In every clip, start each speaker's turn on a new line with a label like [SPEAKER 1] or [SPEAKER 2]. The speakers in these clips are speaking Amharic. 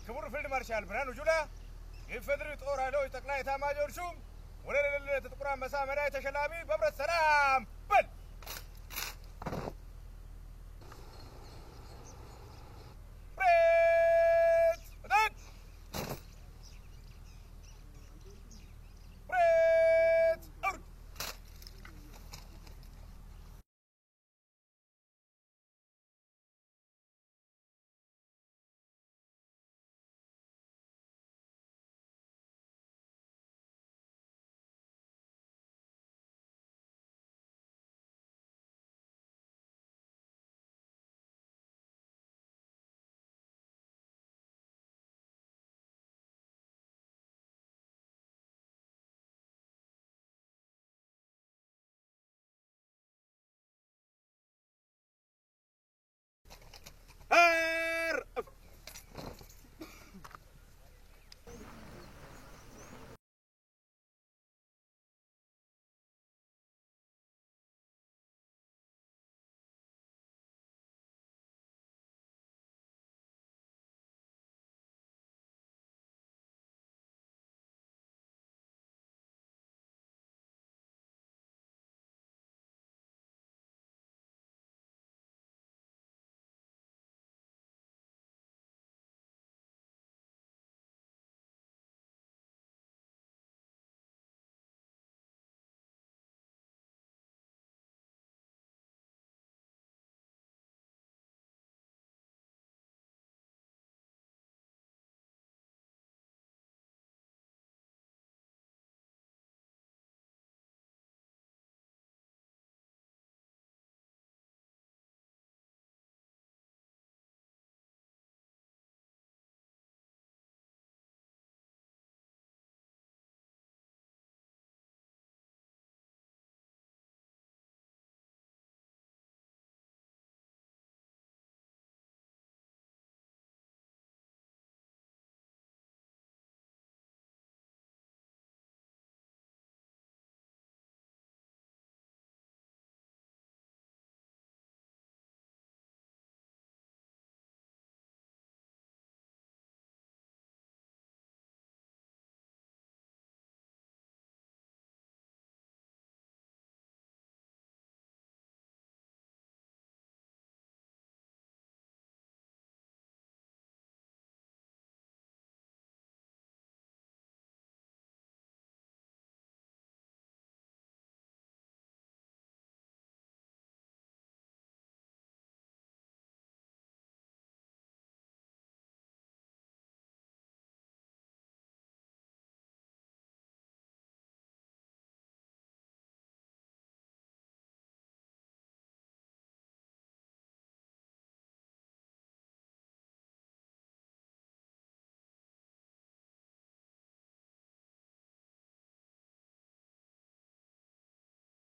[SPEAKER 1] ክቡር ፊልድ ማርሻል ብርሃኑ ጁላ የፌደራል ጦር ኃይሎች ጠቅላይ ኤታማዦር ሹም ወለል ጥቁር አንበሳ መራይ ተሸላሚ በብረት ሰላም በል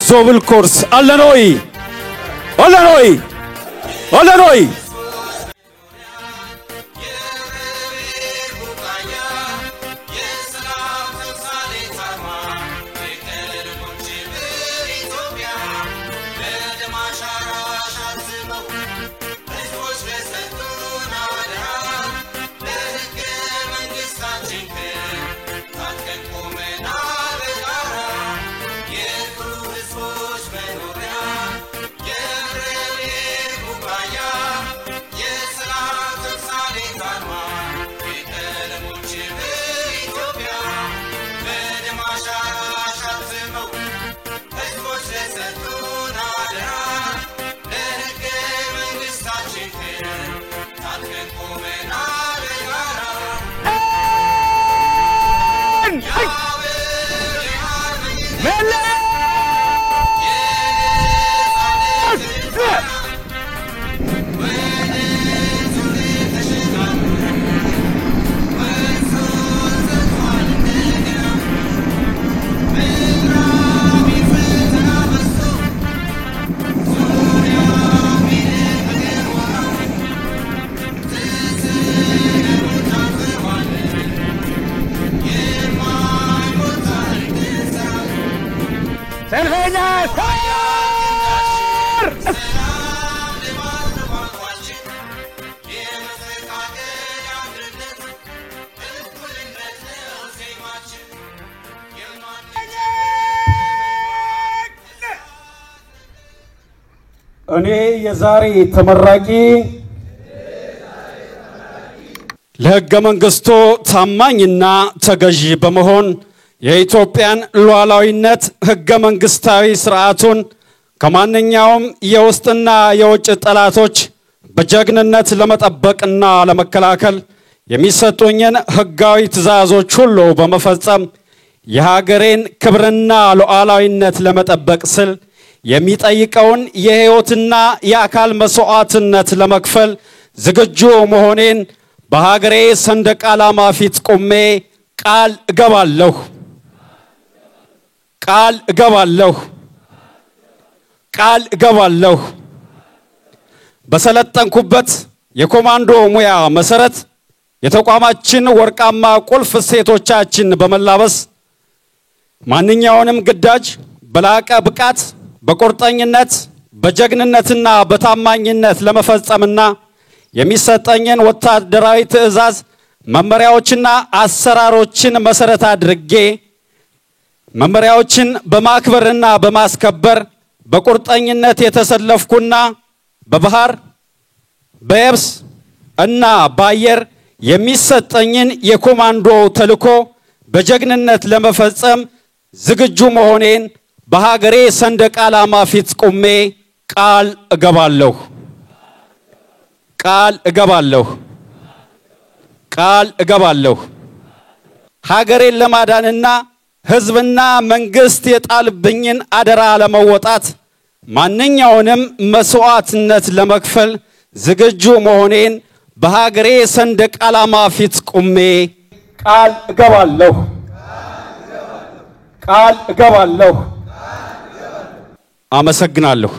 [SPEAKER 2] Zobel Kors Allanoi እኔ የዛሬ ተመራቂ ለሕገ መንግሥቱ ታማኝና ተገዢ በመሆን የኢትዮጵያን ሉዓላዊነት ሕገ መንግሥታዊ ስርዓቱን ከማንኛውም የውስጥና የውጭ ጠላቶች በጀግንነት ለመጠበቅና ለመከላከል የሚሰጡኝን ሕጋዊ ትዕዛዞች ሁሉ በመፈጸም የሀገሬን ክብርና ሉዓላዊነት ለመጠበቅ ስል የሚጠይቀውን የሕይወትና የአካል መስዋዕትነት ለመክፈል ዝግጁ መሆኔን በሀገሬ ሰንደቅ ዓላማ ፊት ቆሜ ቃል እገባለሁ። ቃል እገባለሁ። ቃል እገባለሁ። በሰለጠንኩበት የኮማንዶ ሙያ መሰረት የተቋማችን ወርቃማ ቁልፍ እሴቶቻችን በመላበስ ማንኛውንም ግዳጅ በላቀ ብቃት በቁርጠኝነት በጀግንነትና በታማኝነት ለመፈጸምና የሚሰጠኝን ወታደራዊ ትዕዛዝ መመሪያዎችና አሰራሮችን መሰረት አድርጌ መመሪያዎችን በማክበርና በማስከበር በቁርጠኝነት የተሰለፍኩና በባህር በየብስ እና በአየር የሚሰጠኝን የኮማንዶ ተልዕኮ በጀግንነት ለመፈጸም ዝግጁ መሆኔን በሀገሬ ሰንደቅ ዓላማ ፊት ቆሜ ቃል እገባለሁ። ቃል እገባለሁ። ቃል እገባለሁ። ሀገሬን ለማዳንና ሕዝብና መንግስት የጣልብኝን አደራ ለመወጣት ማንኛውንም መስዋዕትነት ለመክፈል ዝግጁ መሆኔን በሀገሬ ሰንደቅ ዓላማ ፊት ቆሜ ቃል እገባለሁ። ቃል እገባለሁ። አመሰግናለሁ።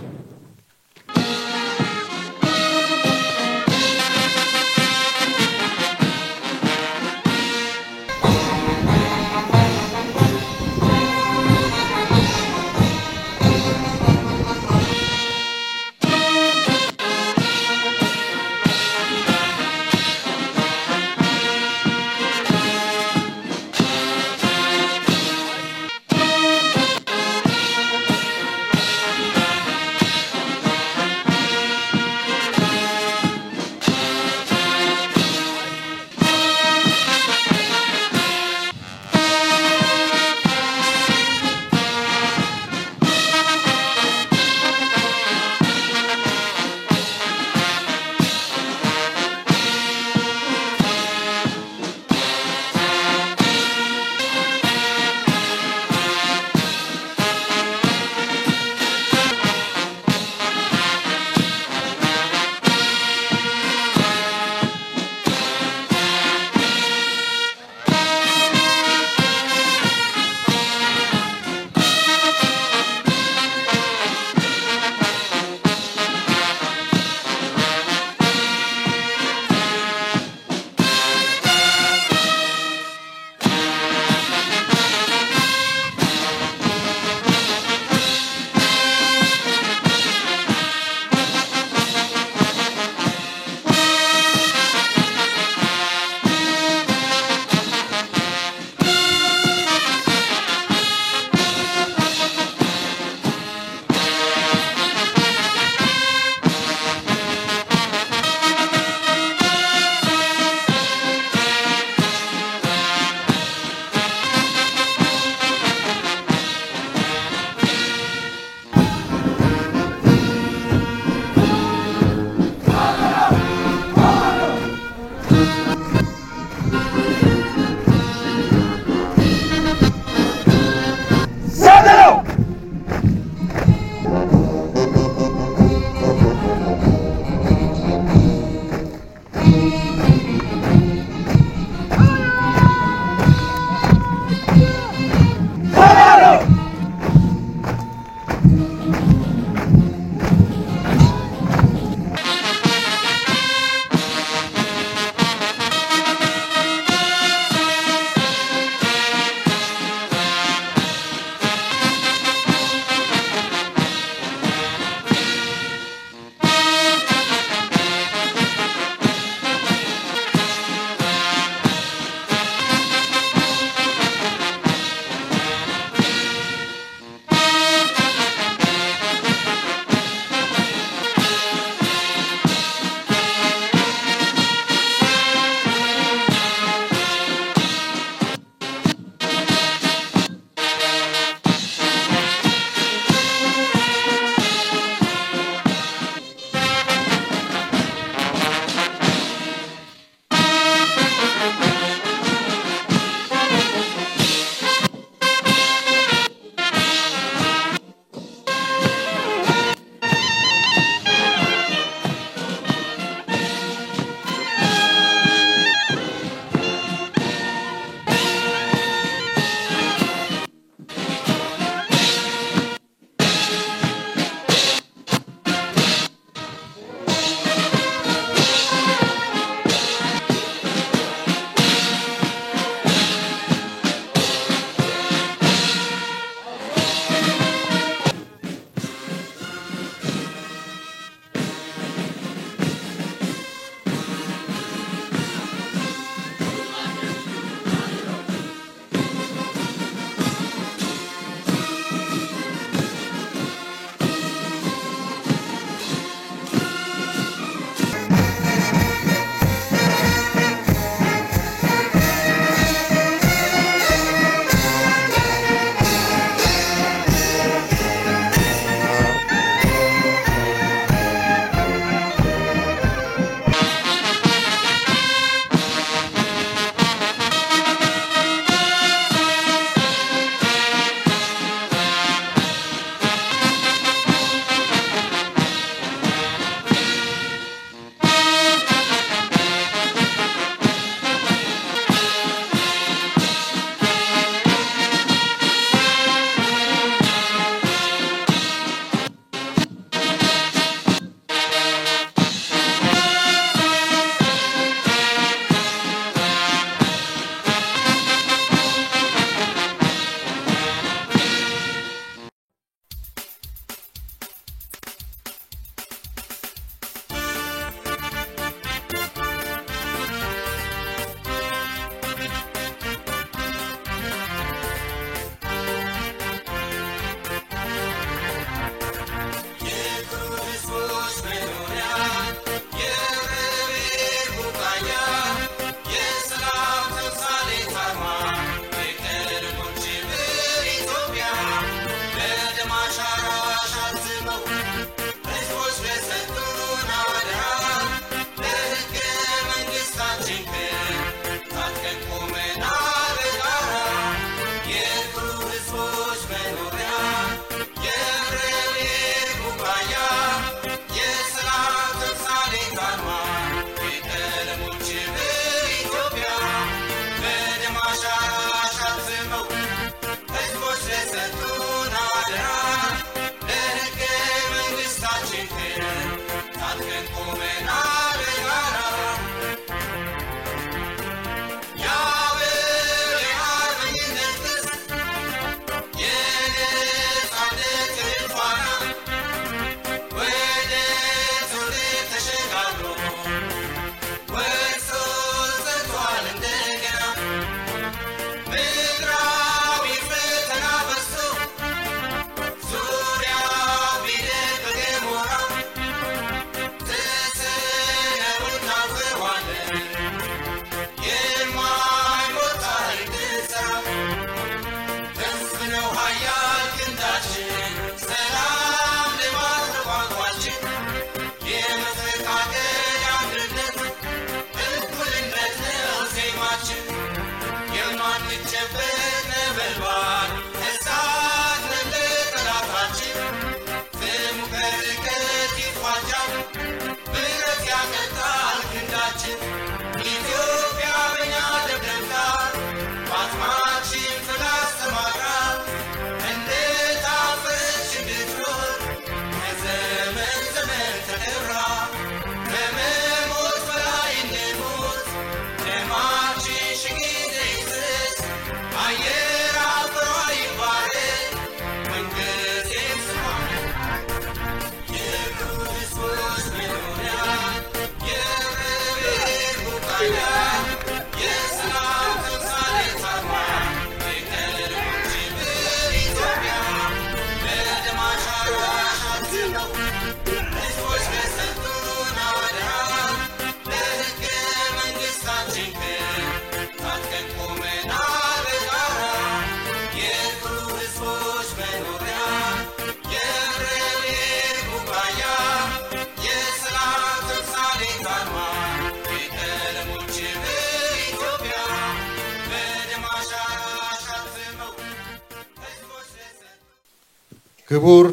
[SPEAKER 3] ክቡር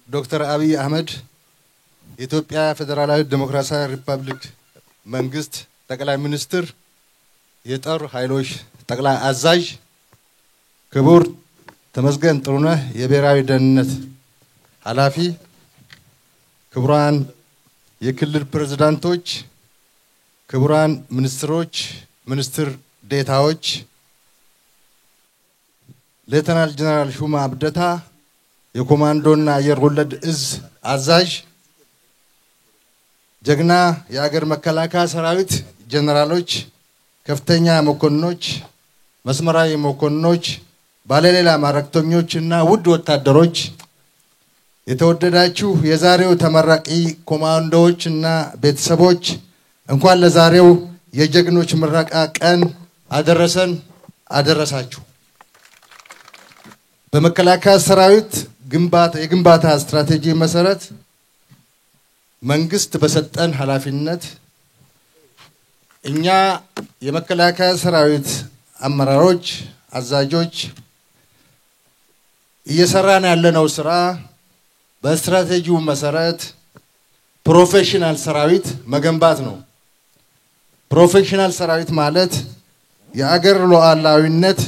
[SPEAKER 3] ዶክተር አብይ አህመድ የኢትዮጵያ ፌደራላዊ ዲሞክራሲያዊ ሪፐብሊክ መንግስት ጠቅላይ ሚኒስትር የጦር ኃይሎች ጠቅላይ አዛዥ ክቡር ተመስገን ጥሩነህ የብሔራዊ ደህንነት ኃላፊ ክቡራን የክልል ፕሬዝዳንቶች ክቡራን ሚኒስትሮች ሚኒስትር ዴታዎች ሌተናል ጀነራል ሹማ አብደታ የኮማንዶና አየር ወለድ እዝ አዛዥ ጀግና የአገር መከላከያ ሰራዊት ጀነራሎች ከፍተኛ መኮንኖች መስመራዊ መኮንኖች ባለሌላ ማዕረግተኞችና ውድ ወታደሮች የተወደዳችሁ የዛሬው ተመራቂ ኮማንዶዎችና ቤተሰቦች እንኳን ለዛሬው የጀግኖች ምረቃ ቀን አደረሰን አደረሳችሁ። በመከላከያ ሰራዊት የግንባታ ስትራቴጂ መሰረት መንግስት በሰጠን ኃላፊነት እኛ የመከላከያ ሰራዊት አመራሮች አዛዦች እየሰራን ያለነው ስራ በስትራቴጂው መሰረት ፕሮፌሽናል ሰራዊት መገንባት ነው። ፕሮፌሽናል ሰራዊት ማለት የአገር ሉዓላዊነት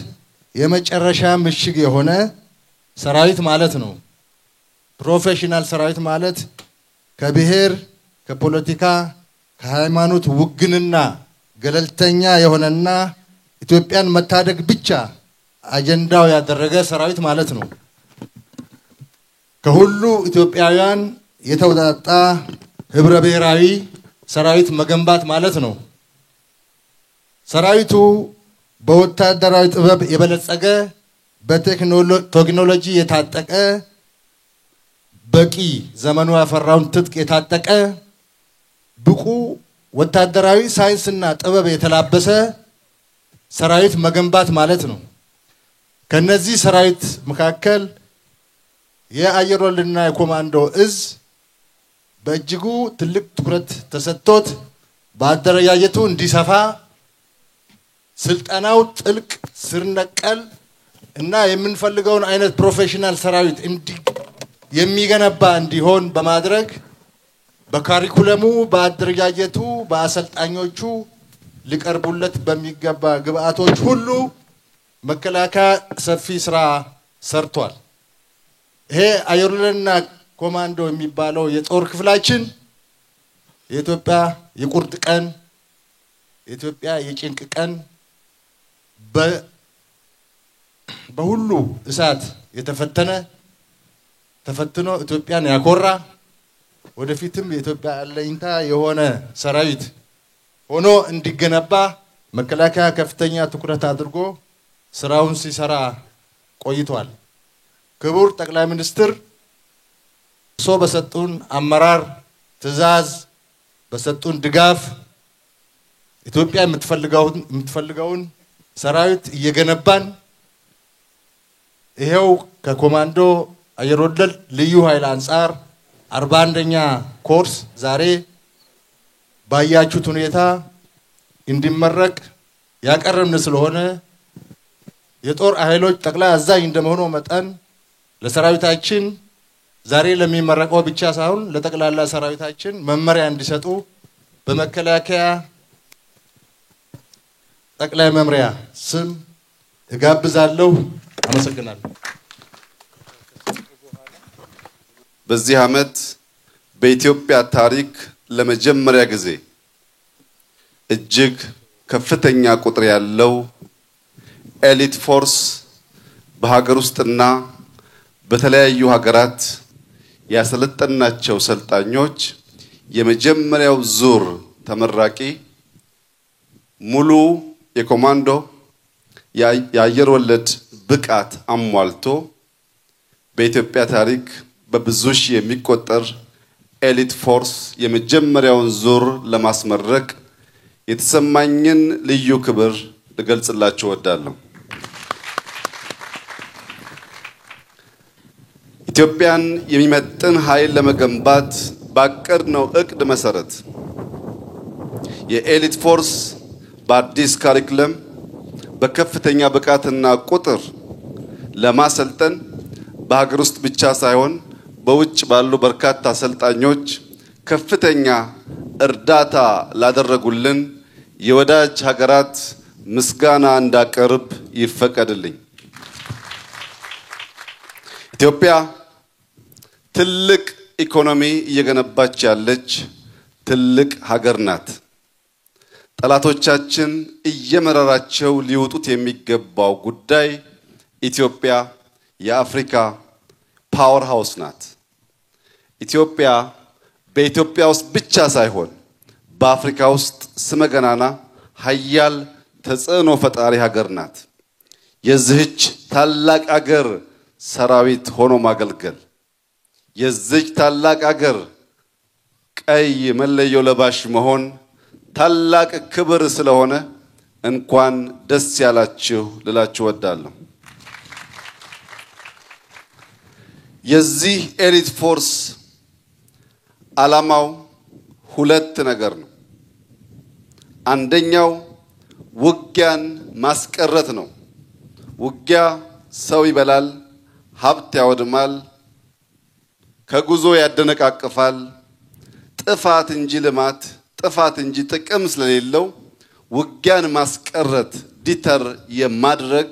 [SPEAKER 3] የመጨረሻ ምሽግ የሆነ ሰራዊት ማለት ነው። ፕሮፌሽናል ሰራዊት ማለት ከብሔር ከፖለቲካ ከሃይማኖት ውግንና ገለልተኛ የሆነና ኢትዮጵያን መታደግ ብቻ አጀንዳው ያደረገ ሰራዊት ማለት ነው። ከሁሉ ኢትዮጵያውያን የተውጣጣ ህብረ ብሔራዊ ሰራዊት መገንባት ማለት ነው። ሰራዊቱ በወታደራዊ ጥበብ የበለጸገ በቴክኖሎጂ የታጠቀ በቂ ዘመኑ ያፈራውን ትጥቅ የታጠቀ ብቁ ወታደራዊ ሳይንስና ጥበብ የተላበሰ ሰራዊት መገንባት ማለት ነው። ከነዚህ ሰራዊት መካከል የአየር ወለድና የኮማንዶ እዝ በእጅጉ ትልቅ ትኩረት ተሰጥቶት በአደረጃጀቱ እንዲሰፋ ስልጠናው ጥልቅ ስር ነቀል እና የምንፈልገውን አይነት ፕሮፌሽናል ሰራዊት የሚገነባ እንዲሆን በማድረግ በካሪኩለሙ በአደረጃጀቱ በአሰልጣኞቹ ሊቀርቡለት በሚገባ ግብአቶች ሁሉ መከላከያ ሰፊ ስራ ሰርቷል። ይሄ አየር ወለድና ኮማንዶ የሚባለው የጦር ክፍላችን የኢትዮጵያ የቁርጥ ቀን የኢትዮጵያ የጭንቅ ቀን በሁሉ እሳት የተፈተነ ተፈትኖ ኢትዮጵያን ያኮራ ወደፊትም የኢትዮጵያ አለኝታ የሆነ ሰራዊት ሆኖ እንዲገነባ መከላከያ ከፍተኛ ትኩረት አድርጎ ስራውን ሲሰራ ቆይቷል። ክቡር ጠቅላይ ሚኒስትር በሰጡን አመራር ትዕዛዝ በሰጡን ድጋፍ ኢትዮጵያ የምትፈልገውን ሰራዊት እየገነባን ይሄው ከኮማንዶ አየር ወለድ ልዩ ኃይል አንፃር 41ኛ ኮርስ ዛሬ ባያችሁት ሁኔታ እንዲመረቅ ያቀረብን ስለሆነ የጦር ኃይሎች ጠቅላይ አዛዥ እንደመሆኑ መጠን ለሰራዊታችን ዛሬ ለሚመረቀው ብቻ ሳይሆን ለጠቅላላ ሰራዊታችን መመሪያ እንዲሰጡ በመከላከያ ጠቅላይ መምሪያ ስም እጋብዛለሁ። አመሰግናለሁ።
[SPEAKER 4] በዚህ ዓመት በኢትዮጵያ ታሪክ ለመጀመሪያ ጊዜ እጅግ ከፍተኛ ቁጥር ያለው ኤሊት ፎርስ በሀገር ውስጥና በተለያዩ ሀገራት ያሰለጠናቸው ሰልጣኞች የመጀመሪያው ዙር ተመራቂ ሙሉ የኮማንዶ የአየር ወለድ ብቃት አሟልቶ በኢትዮጵያ ታሪክ በብዙ ሺህ የሚቆጠር ኤሊት ፎርስ የመጀመሪያውን ዙር ለማስመረቅ የተሰማኝን ልዩ ክብር ልገልጽላችሁ እወዳለሁ። ኢትዮጵያን የሚመጥን ኃይል ለመገንባት ባቀድነው እቅድ መሰረት የኤሊት ፎርስ በአዲስ ካሪኩለም በከፍተኛ ብቃትና ቁጥር ለማሰልጠን በሀገር ውስጥ ብቻ ሳይሆን በውጭ ባሉ በርካታ አሰልጣኞች ከፍተኛ እርዳታ ላደረጉልን የወዳጅ ሀገራት ምስጋና እንዳቀርብ ይፈቀድልኝ። ኢትዮጵያ ትልቅ ኢኮኖሚ እየገነባች ያለች ትልቅ ሀገር ናት። ጠላቶቻችን እየመረራቸው ሊወጡት የሚገባው ጉዳይ ኢትዮጵያ የአፍሪካ ፓወር ሃውስ ናት። ኢትዮጵያ በኢትዮጵያ ውስጥ ብቻ ሳይሆን በአፍሪካ ውስጥ ስመገናና ሀያል ተጽዕኖ ፈጣሪ ሀገር ናት። የዚህች ታላቅ ሀገር ሰራዊት ሆኖ ማገልገል የዚህች ታላቅ ሀገር ቀይ መለዮ ለባሽ መሆን ታላቅ ክብር ስለሆነ እንኳን ደስ ያላችሁ ልላችሁ ወዳለሁ። የዚህ ኤሊት ፎርስ ዓላማው ሁለት ነገር ነው። አንደኛው ውጊያን ማስቀረት ነው። ውጊያ ሰው ይበላል፣ ሀብት ያወድማል፣ ከጉዞ ያደነቃቅፋል። ጥፋት እንጂ ልማት ጥፋት እንጂ ጥቅም ስለሌለው ውጊያን ማስቀረት ዲተር የማድረግ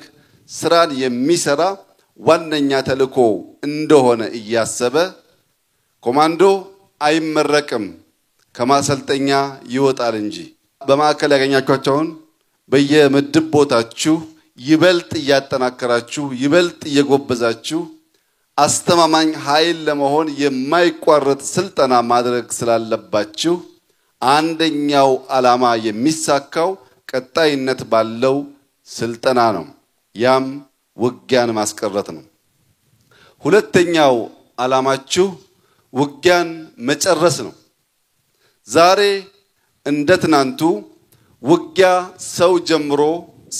[SPEAKER 4] ስራን የሚሰራ ዋነኛ ተልእኮ እንደሆነ እያሰበ ኮማንዶ አይመረቅም ከማሰልጠኛ ይወጣል እንጂ። በማዕከል ያገኛችኋቸውን በየምድብ ቦታችሁ ይበልጥ እያጠናከራችሁ ይበልጥ እየጎበዛችሁ አስተማማኝ ኃይል ለመሆን የማይቋረጥ ስልጠና ማድረግ ስላለባችሁ አንደኛው ዓላማ የሚሳካው ቀጣይነት ባለው ስልጠና ነው። ያም ውጊያን ማስቀረት ነው። ሁለተኛው ዓላማችሁ ውጊያን መጨረስ ነው። ዛሬ እንደ ትናንቱ ውጊያ ሰው ጀምሮ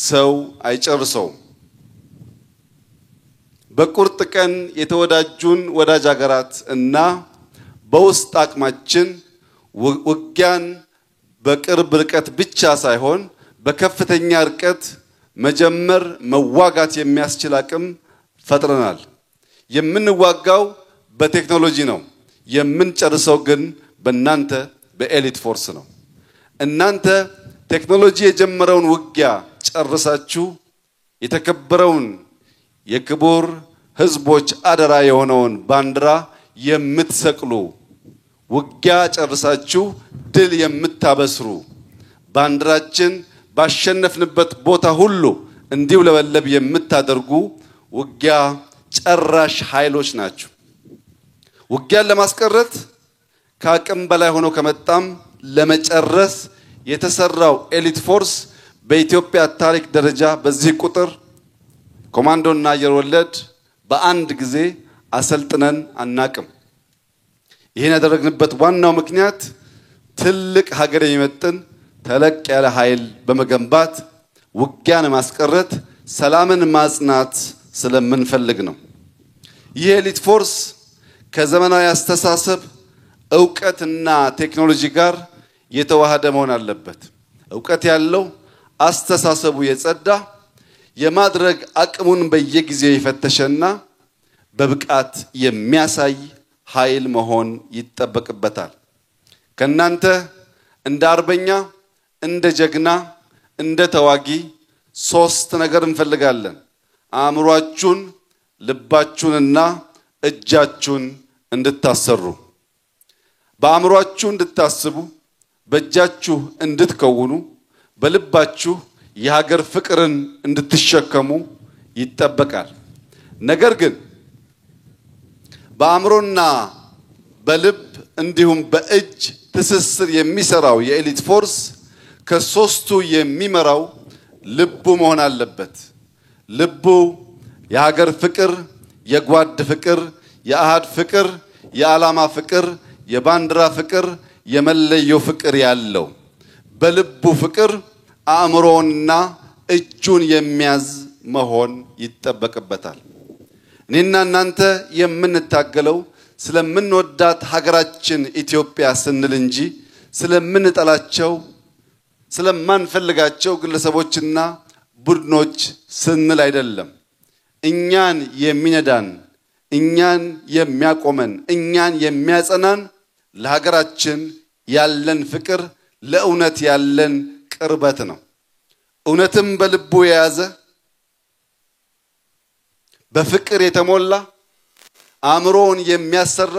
[SPEAKER 4] ሰው አይጨርሰውም። በቁርጥ ቀን የተወዳጁን ወዳጅ ሀገራት እና በውስጥ አቅማችን ውጊያን በቅርብ ርቀት ብቻ ሳይሆን በከፍተኛ ርቀት መጀመር መዋጋት የሚያስችል አቅም ፈጥረናል። የምንዋጋው በቴክኖሎጂ ነው። የምንጨርሰው ግን በእናንተ በኤሊት ፎርስ ነው። እናንተ ቴክኖሎጂ የጀመረውን ውጊያ ጨርሳችሁ የተከበረውን የክቡር ህዝቦች አደራ የሆነውን ባንዲራ የምትሰቅሉ፣ ውጊያ ጨርሳችሁ ድል የምታበስሩ፣ ባንዲራችን ባሸነፍንበት ቦታ ሁሉ እንዲውለበለብ የምታደርጉ ውጊያ ጨራሽ ኃይሎች ናችሁ። ውጊያን ለማስቀረት ከአቅም በላይ ሆኖ ከመጣም ለመጨረስ የተሰራው ኤሊት ፎርስ በኢትዮጵያ ታሪክ ደረጃ በዚህ ቁጥር ኮማንዶና አየር ወለድ በአንድ ጊዜ አሰልጥነን አናቅም። ይሄን ያደረግንበት ዋናው ምክንያት ትልቅ ሀገር የሚመጥን ተለቅ ያለ ኃይል በመገንባት ውጊያን ማስቀረት፣ ሰላምን ማጽናት ስለምንፈልግ ነው። ይህ ኤሊት ፎርስ ከዘመናዊ አስተሳሰብ ዕውቀትና ቴክኖሎጂ ጋር የተዋሃደ መሆን አለበት። ዕውቀት ያለው አስተሳሰቡ የጸዳ የማድረግ አቅሙን በየጊዜው የፈተሸና በብቃት የሚያሳይ ኃይል መሆን ይጠበቅበታል። ከናንተ እንደ አርበኛ፣ እንደ ጀግና፣ እንደ ተዋጊ ሶስት ነገር እንፈልጋለን። አእምሯችሁን፣ ልባችሁንና እጃችሁን እንድታሰሩ። በአእምሯችሁ እንድታስቡ፣ በእጃችሁ እንድትከውኑ፣ በልባችሁ የሀገር ፍቅርን እንድትሸከሙ ይጠበቃል። ነገር ግን በአእምሮና በልብ እንዲሁም በእጅ ትስስር የሚሰራው የኤሊት ፎርስ ከሶስቱ የሚመራው ልቡ መሆን አለበት። ልቡ የሀገር ፍቅር፣ የጓድ ፍቅር፣ የአሃድ ፍቅር፣ የዓላማ ፍቅር፣ የባንዲራ ፍቅር፣ የመለዮ ፍቅር ያለው በልቡ ፍቅር አእምሮውንና እጁን የሚያዝ መሆን ይጠበቅበታል። እኔና እናንተ የምንታገለው ስለምንወዳት ሀገራችን ኢትዮጵያ ስንል እንጂ ስለምንጠላቸው ስለማንፈልጋቸው ግለሰቦችና ቡድኖች ስንል አይደለም። እኛን የሚነዳን፣ እኛን የሚያቆመን፣ እኛን የሚያጸናን ለሀገራችን ያለን ፍቅር፣ ለእውነት ያለን ቅርበት ነው። እውነትም በልቡ የያዘ በፍቅር የተሞላ አእምሮውን የሚያሰራ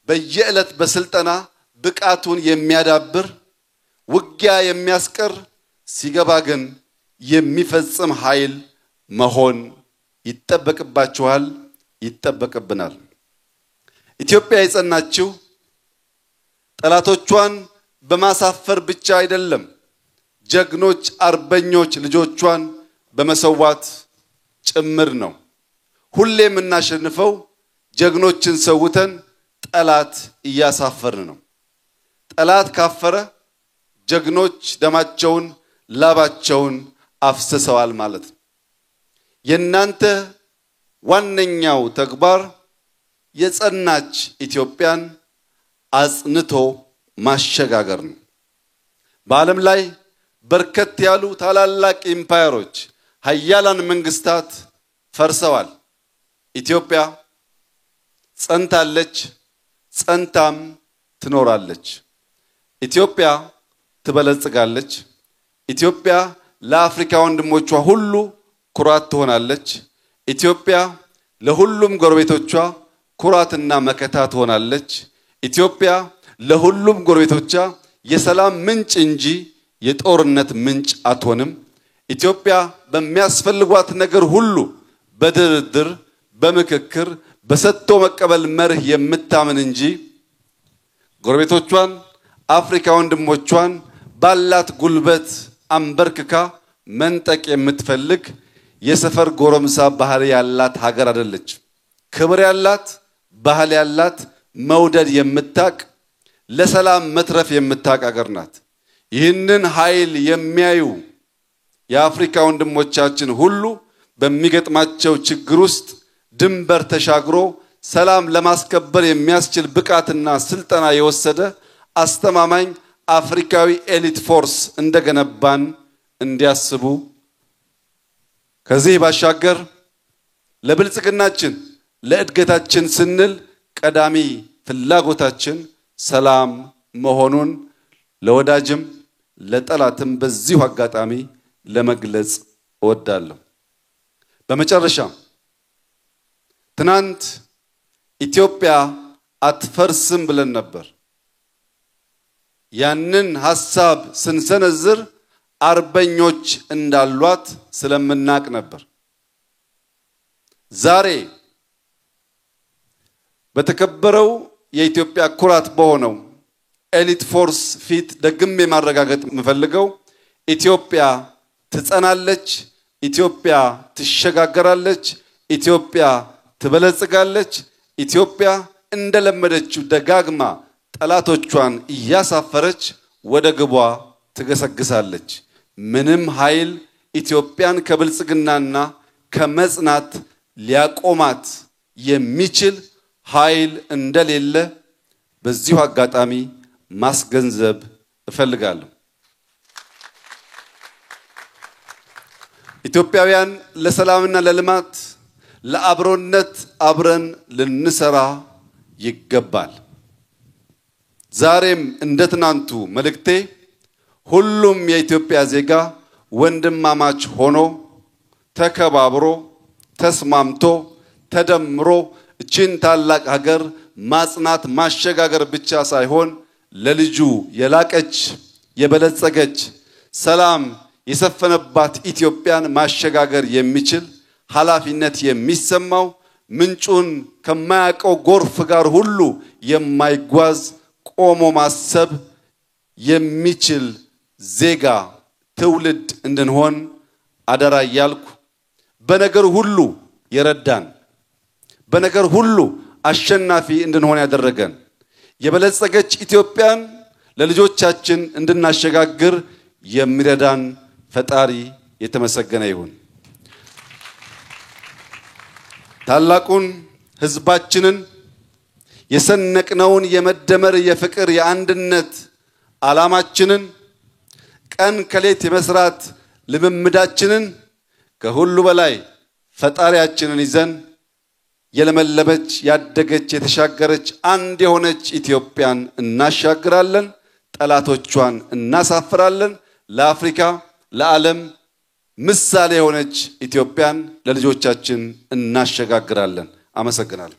[SPEAKER 4] በየዕለት በስልጠና ብቃቱን የሚያዳብር ውጊያ የሚያስቀር ሲገባ ግን የሚፈጽም ኃይል መሆን ይጠበቅባችኋል፣ ይጠበቅብናል። ኢትዮጵያ የጸናችው ጠላቶቿን በማሳፈር ብቻ አይደለም፣ ጀግኖች አርበኞች ልጆቿን በመሰዋት ጭምር ነው። ሁሌ የምናሸንፈው ጀግኖችን ሰውተን ጠላት እያሳፈርን ነው። ጠላት ካፈረ ጀግኖች ደማቸውን ላባቸውን አፍስሰዋል ማለት ነው። የናንተ ዋነኛው ተግባር የጸናች ኢትዮጵያን አጽንቶ ማሸጋገር ነው። በዓለም ላይ በርከት ያሉ ታላላቅ ኢምፓየሮች፣ ሀያላን መንግስታት ፈርሰዋል። ኢትዮጵያ ጸንታለች፣ ጸንታም ትኖራለች። ኢትዮጵያ ትበለጽጋለች። ኢትዮጵያ ለአፍሪካ ወንድሞቿ ሁሉ ኩራት ትሆናለች። ኢትዮጵያ ለሁሉም ጎረቤቶቿ ኩራትና መከታ ትሆናለች። ኢትዮጵያ ለሁሉም ጎረቤቶቿ የሰላም ምንጭ እንጂ የጦርነት ምንጭ አትሆንም። ኢትዮጵያ በሚያስፈልጓት ነገር ሁሉ በድርድር፣ በምክክር፣ በሰጥቶ መቀበል መርህ የምታምን እንጂ ጎረቤቶቿን አፍሪካ ወንድሞቿን ባላት ጉልበት አንበርክካ መንጠቅ የምትፈልግ የሰፈር ጎረምሳ ባህል ያላት ሀገር አይደለች። ክብር ያላት፣ ባህል ያላት፣ መውደድ የምታቅ፣ ለሰላም መትረፍ የምታቅ ሀገር ናት። ይህንን ኃይል የሚያዩ የአፍሪካ ወንድሞቻችን ሁሉ በሚገጥማቸው ችግር ውስጥ ድንበር ተሻግሮ ሰላም ለማስከበር የሚያስችል ብቃትና ስልጠና የወሰደ አስተማማኝ አፍሪካዊ ኤሊት ፎርስ እንደገነባን እንዲያስቡ ከዚህ ባሻገር ለብልጽግናችን ለእድገታችን ስንል ቀዳሚ ፍላጎታችን ሰላም መሆኑን ለወዳጅም ለጠላትም በዚሁ አጋጣሚ ለመግለጽ እወዳለሁ። በመጨረሻ ትናንት ኢትዮጵያ አትፈርስም ብለን ነበር። ያንን ሐሳብ ስንሰነዝር አርበኞች እንዳሏት ስለምናቅ ነበር። ዛሬ በተከበረው የኢትዮጵያ ኩራት በሆነው ኤሊት ፎርስ ፊት ደግሜ ማረጋገጥ የምፈልገው ኢትዮጵያ ትጸናለች፣ ኢትዮጵያ ትሸጋገራለች፣ ኢትዮጵያ ትበለጽጋለች፣ ኢትዮጵያ እንደለመደችው ደጋግማ ጠላቶቿን እያሳፈረች ወደ ግቧ ትገሰግሳለች። ምንም ኃይል ኢትዮጵያን ከብልጽግናና ከመጽናት ሊያቆማት የሚችል ኃይል እንደሌለ በዚሁ አጋጣሚ ማስገንዘብ እፈልጋለሁ። ኢትዮጵያውያን ለሰላምና ለልማት ለአብሮነት አብረን ልንሰራ ይገባል። ዛሬም እንደትናንቱ መልእክቴ ሁሉም የኢትዮጵያ ዜጋ ወንድማማች ሆኖ ተከባብሮ ተስማምቶ ተደምሮ እቺን ታላቅ ሀገር ማጽናት ማሸጋገር ብቻ ሳይሆን ለልጁ የላቀች የበለጸገች ሰላም የሰፈነባት ኢትዮጵያን ማሸጋገር የሚችል ኃላፊነት የሚሰማው ምንጩን ከማያውቀው ጎርፍ ጋር ሁሉ የማይጓዝ ቆሞ ማሰብ የሚችል ዜጋ ትውልድ እንድንሆን አደራ እያልኩ በነገር ሁሉ የረዳን በነገር ሁሉ አሸናፊ እንድንሆን ያደረገን የበለጸገች ኢትዮጵያን ለልጆቻችን እንድናሸጋግር የሚረዳን ፈጣሪ የተመሰገነ ይሁን። ታላቁን ህዝባችንን የሰነቅነውን የመደመር የፍቅር የአንድነት ዓላማችንን ቀን ከሌት የመስራት ልምምዳችንን ከሁሉ በላይ ፈጣሪያችንን ይዘን የለመለመች ያደገች የተሻገረች አንድ የሆነች ኢትዮጵያን እናሻግራለን። ጠላቶቿን እናሳፍራለን። ለአፍሪካ ለዓለም ምሳሌ የሆነች ኢትዮጵያን ለልጆቻችን እናሸጋግራለን። አመሰግናለሁ።